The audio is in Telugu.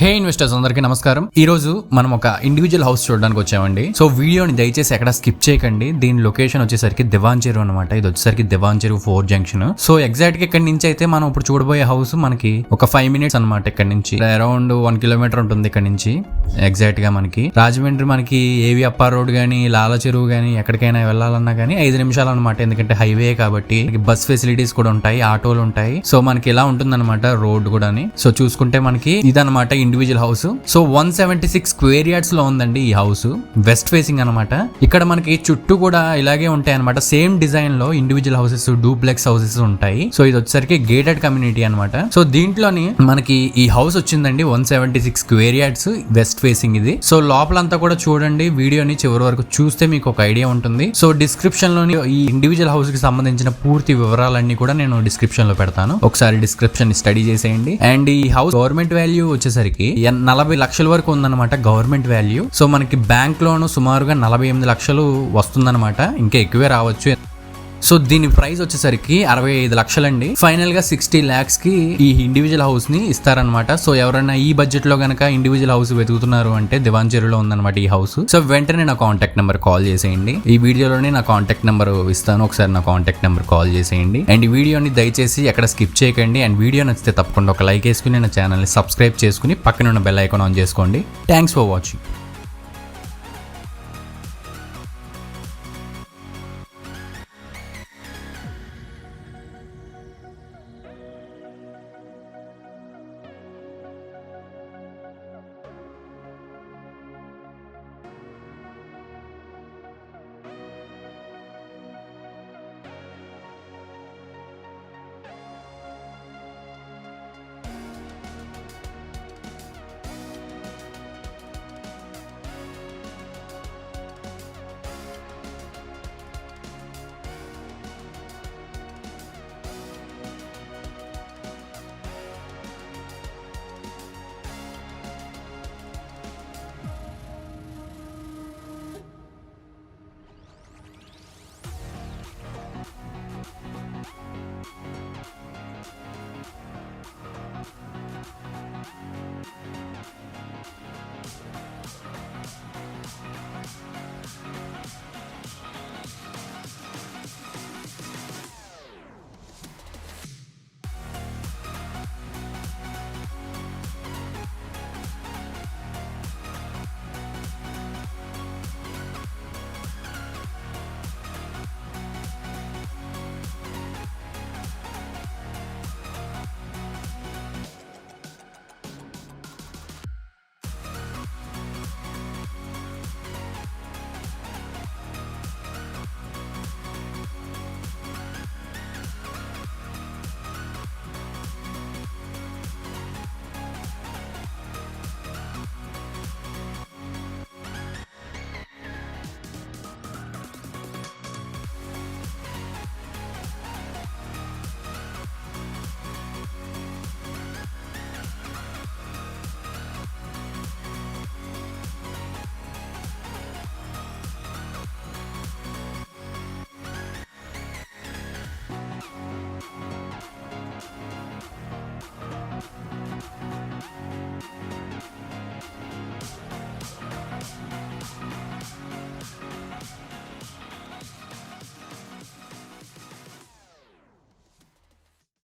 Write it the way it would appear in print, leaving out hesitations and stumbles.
హే ఇన్వెస్టర్స్ అందరికీ నమస్కారం. ఈ రోజు మనం ఒక ఇండివిజువల్ హౌస్ చూడడానికి వచ్చామండి. సో వీడియోని దయచేసి ఎక్కడ స్కిప్ చేయకండి. దీని లొకేషన్ వచ్చేసరికి దివాన్ చెరువు అనమాట. ఇది వచ్చేసరికి దివాన్ చెరువు 4 జంక్షన్. సో ఎగ్జాక్ట్ గా ఇక్కడ నుంచి అయితే మనం ఇప్పుడు చూడబోయే హౌస్ మనకి ఒక 5 minutes అనమాట. ఇక్కడ నుంచి అరౌండ్ 1 kilometer ఉంటుంది. ఇక్కడ నుంచి ఎగ్జాక్ట్ గా మనకి రాజమండ్రి మనకి ఏవి అప్పార్ రోడ్ గానీ లాల చెరువు గానీ ఎక్కడికైనా వెళ్ళాలన్నా గానీ 5 నిమిషాలు అనమాట. ఎందుకంటే హైవే కాబట్టి బస్ ఫెసిలిటీస్ కూడా ఉంటాయి, ఆటోలు ఉంటాయి. సో మనకి ఇలా ఉంటుంది అనమాట రోడ్ కూడా. సో చూసుకుంటే మనకి ఇదనమాట individual house. So 176 square yards లో ఉందండి ఈ హౌస్. వెస్ట్ ఫేసింగ్ అనమాట. ఇక్కడ మనకి చుట్టూ కూడా ఇలాగే ఉంటాయి అనమాట. సేమ్ డిజైన్ లో ఇండివిజువల్ హౌసెస్, డూప్లెక్స్ హౌసెస్ ఉంటాయి. సో ఇది వచ్చేసరికి గేటెడ్ కమ్యూనిటీ అనమాట. సో దీంట్లోని మనకి ఈ హౌస్ వచ్చిందండి 176 square yards వెస్ట్ ఫేసింగ్ ఇది. సో లోపలంతా కూడా చూడండి, వీడియోని చివరి వరకు చూస్తే మీకు ఒక ఐడియా ఉంటుంది. సో డిస్క్రిప్షన్ లోని ఈ ఇండివిజువల్ హౌస్ కి సంబంధించిన పూర్తి వివరాలన్నీ కూడా నేను డిస్క్రిప్షన్ లో పెడతాను. ఒకసారి డిస్క్రిప్షన్ స్టడీ చేసేయండి. అండ్ ఈ హౌస్ గవర్నమెంట్ వాల్యూ వచ్చేసరికి 40 లక్షల వరకు ఉందన్నమాట గవర్నమెంట్ వాల్యూ. సో మనకి బ్యాంక్ లోను సుమారుగా 48 లక్షలు వస్తుందన్నమాట. ఇంకా ఎక్కువే రావచ్చు. సో దీని ప్రైస్ వచ్చేసరికి 65 లక్షలండి. ఫైనల్ గా 60 lakhs కి ఈ ఇండివిజువల్ హౌస్ ని ఇస్తారనమాట. సో ఎవరైనా ఈ బడ్జెట్ లో గనక ఇండివిజువల్ హౌస్ వెతుకుతున్నారు అంటే దివాన్ చెరువులో ఉందన్నమాట ఈ హౌస్. సో వెంటనే నా కాంటాక్ట్ నెంబర్ కాల్ చేసేయండి. ఈ వీడియోలోనే నా కాంటాక్ట్ నెంబర్ ఇస్తాను, ఒకసారి నా కాంటాక్ట్ నెంబర్ కాల్ చేసేయండి. అండ్ ఈ వీడియోని దయచేసి ఎక్కడ స్కిప్ చేయకండి. అండ్ వీడియో నచ్చితే తప్పకుండా ఒక లైక్ వేసుకుని నా ఛానల్ ని సబ్స్క్రైబ్ చేసుకుని పక్కన ఉన్న బెల్ ఐకాన్ ఆన్ చేసుకోండి. Thanks for watching.